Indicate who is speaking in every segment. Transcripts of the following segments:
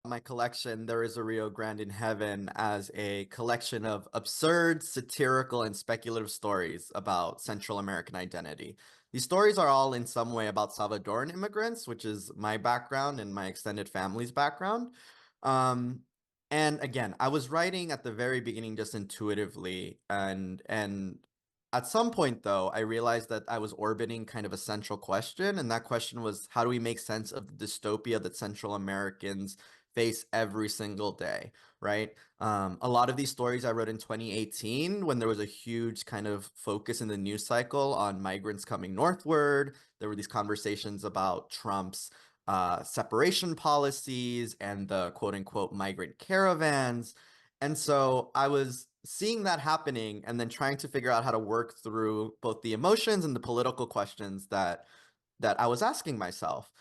Speaker 1: My collection, There is a Rio Grande in Heaven, as a collection of absurd, satirical, and speculative stories about Central American identity. These stories are all in some way about Salvadoran immigrants, which is my background and my extended family's background. Um, and again, I was writing at the very beginning just intuitively, and at some point though, I realized that I was orbiting kind of a central question, and that question was, how do we make sense of the dystopia that Central Americans face every single day, right? A lot of these stories I wrote in 2018 when there was a huge kind of focus in the news cycle on migrants coming northward. There were these conversations about Trump's separation policies and the quote unquote migrant caravans. And so I was seeing that happening and then trying to figure out how to work through both the emotions and the political questions that I was asking myself.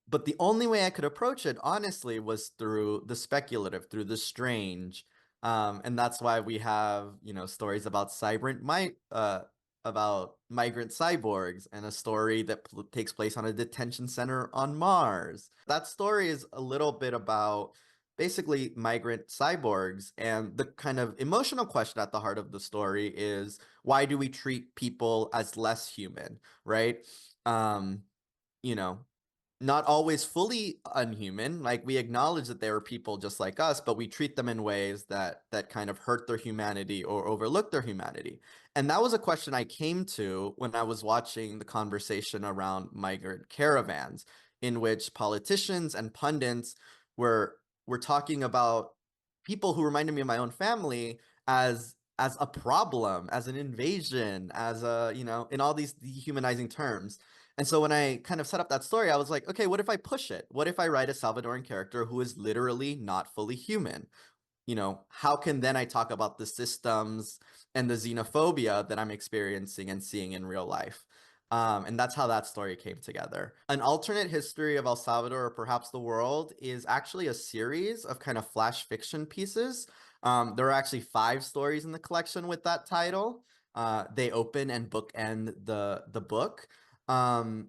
Speaker 1: But the only way I could approach it, honestly, was through the speculative, through the strange. And that's why we have, stories about about migrant cyborgs, and a story that takes place on a detention center on Mars. That story is a little bit about basically migrant cyborgs, and the kind of emotional question at the heart of the story is, why do we treat people as less human, right? Um, you know, Not always fully unhuman. Like, we acknowledge that they are people just like us, but we treat them in ways that kind of hurt their humanity or overlook their humanity. And that was a question I came to when I was watching the conversation around migrant caravans, in which politicians and pundits were talking about people who reminded me of my own family as a problem, as an invasion, as a, in all these dehumanizing terms. And so when I kind of set up that story, I was like, okay, what if I push it? What if I write a Salvadoran character who is literally not fully human? How can then I talk about the systems and the xenophobia that I'm experiencing and seeing in real life? And that's how that story came together. An alternate history of El Salvador, or perhaps the world, is actually a series of kind of flash fiction pieces. There are actually five stories in the collection with that title. They open and bookend the book. Um,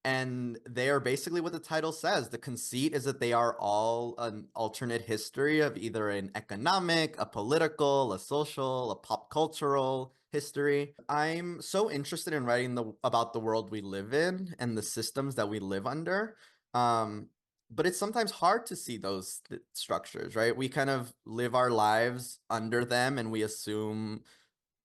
Speaker 1: and they are basically what the title says. The conceit is that they are all an alternate history of either an economic, a political, a social, a pop cultural history. I'm so interested in writing about the world we live in and the systems that we live under. Um, but it's sometimes hard to see those structures, right? We kind of live our lives under them, and we assume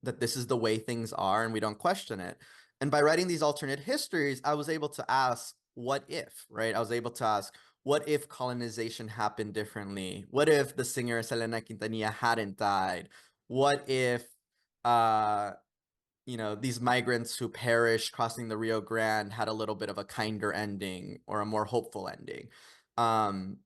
Speaker 1: that this is the way things are, and we don't question it. And by writing these alternate histories, I was able to ask, what if, right? I was able to ask, what if colonization happened differently? What if the singer Selena Quintanilla hadn't died? What if, uh, these migrants who perished crossing the Rio Grande had a little bit of a kinder ending or a more hopeful ending? Um,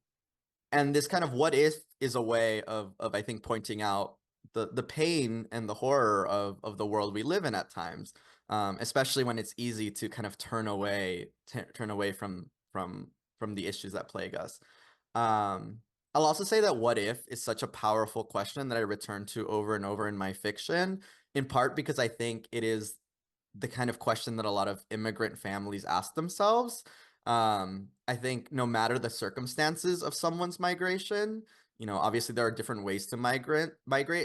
Speaker 1: and this kind of what if is a way of I think pointing out the pain and the horror of the world we live in at times, especially when it's easy to kind of turn away from the issues that plague us. I'll also say that what if is such a powerful question that I return to over and over in my fiction, in part because I think it is the kind of question that a lot of immigrant families ask themselves. I think no matter the circumstances of someone's migration, obviously there are different ways to migrate,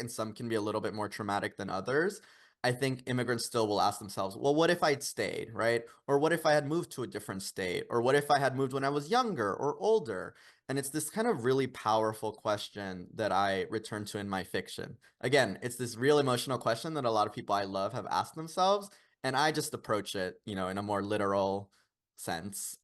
Speaker 1: and some can be a little bit more traumatic than others. I think immigrants still will ask themselves, well, what if I'd stayed, right? Or what if I had moved to a different state? Or what if I had moved when I was younger or older? And it's this kind of really powerful question that I return to in my fiction. Again, it's this real emotional question that a lot of people I love have asked themselves, and I just approach it, in a more literal sense.